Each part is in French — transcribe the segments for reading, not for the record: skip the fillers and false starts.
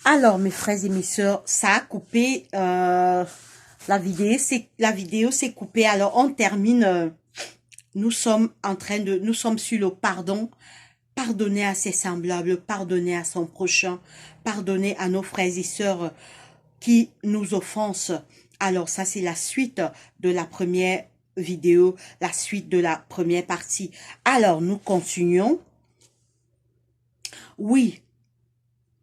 Alors, mes frères et mes sœurs, ça a coupé la vidéo s'est coupée. Alors, on termine. Nous sommes sur le pardon. Pardonner à ses semblables, pardonner à son prochain, pardonner à nos frères et sœurs qui nous offensent. Alors, ça, c'est la suite de la première vidéo, la suite de la première partie. Alors, nous continuons. Oui,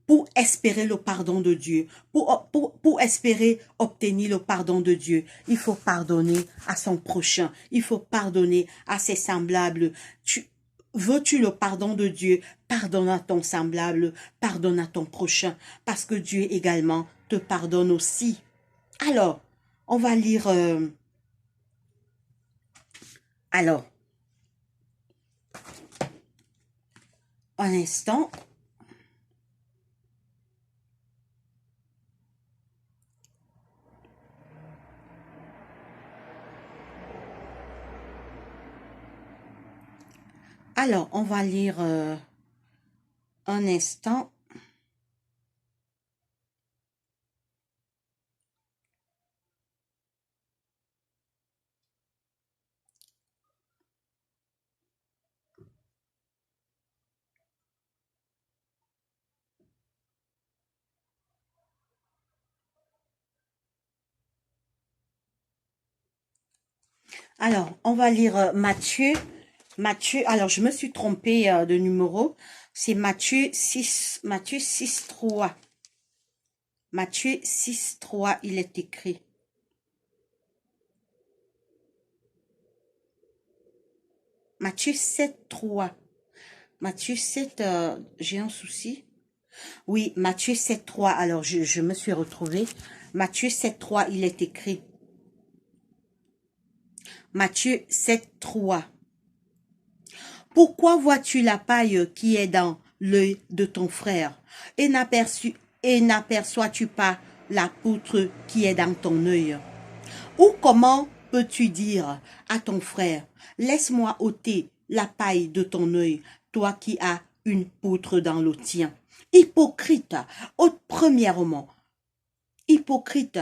pour espérer le pardon de Dieu, pour espérer obtenir le pardon de Dieu, il faut pardonner à son prochain, il faut pardonner à ses semblables. Veux-tu le pardon de Dieu? Pardonne à ton semblable, pardonne à ton prochain, parce que Dieu également te pardonne aussi. Alors, on va lire... alors, un instant. Alors, on va lire un instant. Alors, on va lire Matthieu. Matthieu, alors je me suis trompée de numéro. C'est Matthieu 6, Matthieu 6, 3. Matthieu 6, 3, il est écrit. Matthieu 7, 3. Matthieu 7, j'ai un souci. Oui, Matthieu 7, 3. Alors, je me suis retrouvée. Matthieu 7, 3, il est écrit. Matthieu 7, 3. Pourquoi vois-tu la paille qui est dans l'œil de ton frère et n'aperçois-tu pas la poutre qui est dans ton œil? Ou comment peux-tu dire à ton frère, laisse-moi ôter la paille de ton œil, toi qui as une poutre dans le tien? Hypocrite, ôte premièrement, hypocrite,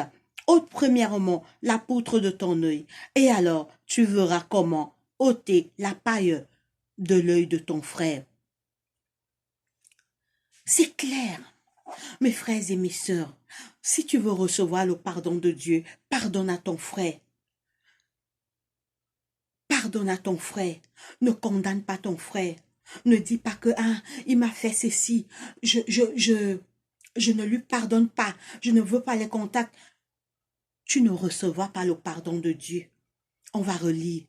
ôte premièrement la poutre de ton œil, et alors tu verras comment ôter la paille de l'œil de ton frère. C'est clair, mes frères et mes sœurs. Si tu veux recevoir le pardon de Dieu, pardonne à ton frère. Pardonne à ton frère. Ne condamne pas ton frère. Ne dis pas que il m'a fait ceci. Je ne lui pardonne pas. Je ne veux pas les contacts. Tu ne recevras pas le pardon de Dieu. On va relire.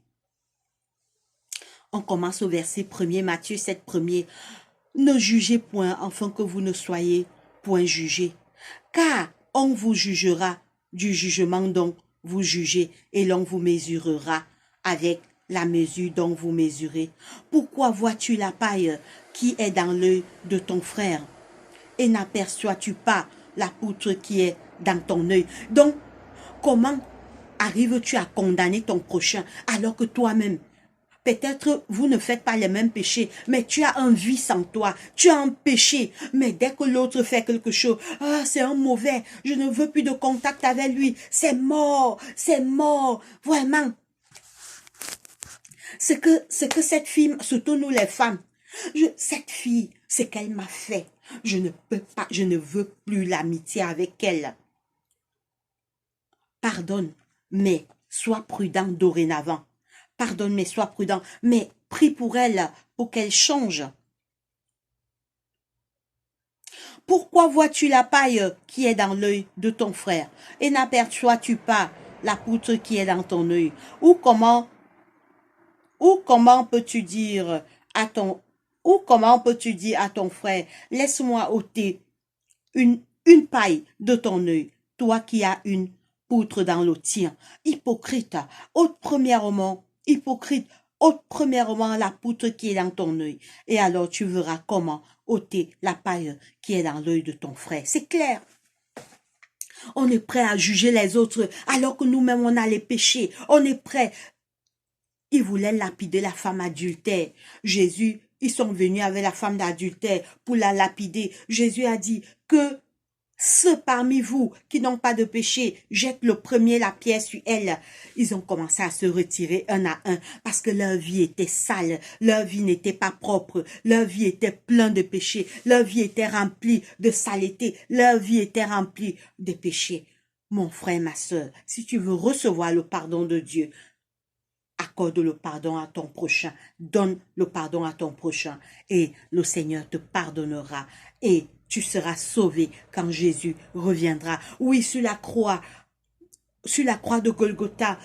On commence au verset 1er, Matthieu 7, 1er. Ne jugez point, afin que vous ne soyez point jugés. Car on vous jugera du jugement dont vous jugez, et l'on vous mesurera avec la mesure dont vous mesurez. Pourquoi vois-tu la paille qui est dans l'œil de ton frère, et n'aperçois-tu pas la poutre qui est dans ton œil? Donc, comment arrives-tu à condamner ton prochain alors que toi-même, peut-être vous ne faites pas les mêmes péchés, mais tu as un vice en toi, tu as un péché, mais dès que l'autre fait quelque chose, c'est un mauvais, je ne veux plus de contact avec lui, c'est mort, vraiment. C'est que cette fille, surtout nous les femmes, cette fille, ce qu'elle m'a fait, je ne peux pas, je ne veux plus l'amitié avec elle. Pardonne, mais sois prudent dorénavant. Pardonne, mais sois prudent. Mais prie pour elle, pour qu'elle change. Pourquoi vois-tu la paille qui est dans l'œil de ton frère et n'aperçois-tu pas la poutre qui est dans ton œil? Ou comment peux-tu dire à ton frère, laisse-moi ôter une paille de ton œil, toi qui as une poutre dans le tien? Hypocrite, ôte premièrement la poutre qui est dans ton œil, et alors tu verras comment ôter la paille qui est dans l'œil de ton frère. C'est clair. On est prêt à juger les autres alors que nous-mêmes on a les péchés. On est prêt. Ils voulaient lapider la femme adultère. Jésus, ils sont venus avec la femme d'adultère pour la lapider. Jésus a dit que Ceux parmi vous qui n'ont pas de péché, jettent le premier la pierre sur elle. Ils ont commencé à se retirer un à un parce que leur vie était sale, leur vie n'était pas propre, leur vie était pleine de péchés, leur vie était remplie de saleté, leur vie était remplie de péchés. Mon frère, ma sœur, si tu veux recevoir le pardon de Dieu, accorde le pardon à ton prochain, donne le pardon à ton prochain et le Seigneur te pardonnera et tu seras sauvé quand Jésus reviendra. Oui, sur la croix de Golgotha,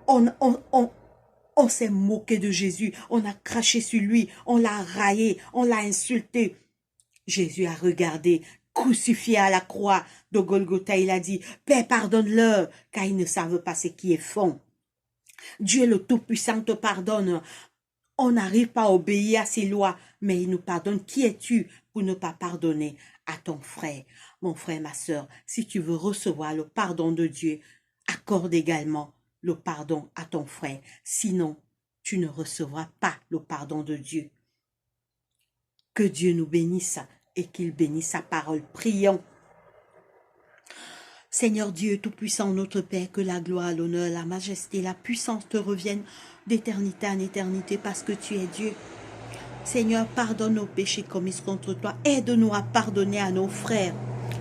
on s'est moqué de Jésus, on a craché sur lui, on l'a raillé, on l'a insulté. Jésus a regardé, crucifié à la croix de Golgotha, il a dit, Père, pardonne-leur, car ils ne savent pas ce qu'ils font. Dieu le Tout-Puissant te pardonne. On n'arrive pas à obéir à ses lois, mais il nous pardonne. Qui es-tu pour ne pas pardonner à ton frère? Mon frère, ma sœur, si tu veux recevoir le pardon de Dieu, accorde également le pardon à ton frère. Sinon, tu ne recevras pas le pardon de Dieu. Que Dieu nous bénisse et qu'il bénisse sa parole. Prions. Seigneur Dieu Tout-Puissant, notre Père, que la gloire, l'honneur, la majesté, la puissance te reviennent d'éternité en éternité parce que tu es Dieu. Seigneur, pardonne nos péchés commis contre toi. Aide-nous à pardonner à nos frères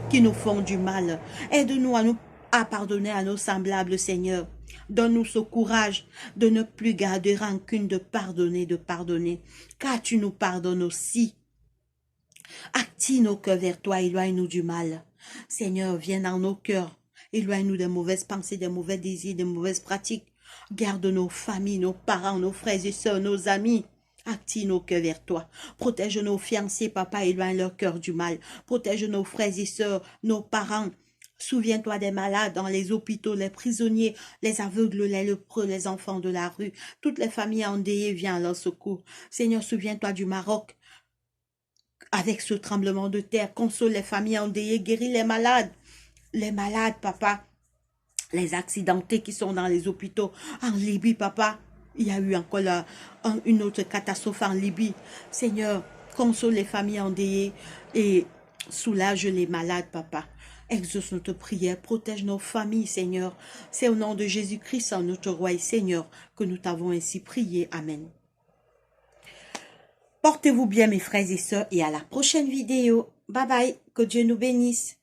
qui nous font du mal. Aide-nous à pardonner à nos semblables, Seigneur. Donne-nous ce courage de ne plus garder rancune, de pardonner, car tu nous pardonnes aussi. Active nos cœurs vers toi, éloigne-nous du mal. Seigneur, viens dans nos cœurs. Éloigne-nous des mauvaises pensées, des mauvais désirs, des mauvaises pratiques. Garde nos familles, nos parents, nos frères et sœurs, nos amis. Active nos cœurs vers toi. Protège nos fiancés, papa, éloigne leur cœur du mal. Protège nos frères et sœurs, nos parents. Souviens-toi des malades dans les hôpitaux, les prisonniers, les aveugles, les lépreux, les enfants de la rue. Toutes les familles endeuillées, viens à leur secours. Seigneur, souviens-toi du Maroc. Avec ce tremblement de terre, console les familles endeuillées, guéris les malades, papa, les accidentés qui sont dans les hôpitaux. En Libye, papa, il y a eu encore une autre catastrophe en Libye. Seigneur, console les familles endeuillées et soulage les malades, papa. Exauce notre prière, protège nos familles, Seigneur. C'est au nom de Jésus-Christ, notre roi et Seigneur, que nous t'avons ainsi prié. Amen. Portez-vous bien mes frères et sœurs et à la prochaine vidéo. Bye bye, que Dieu nous bénisse.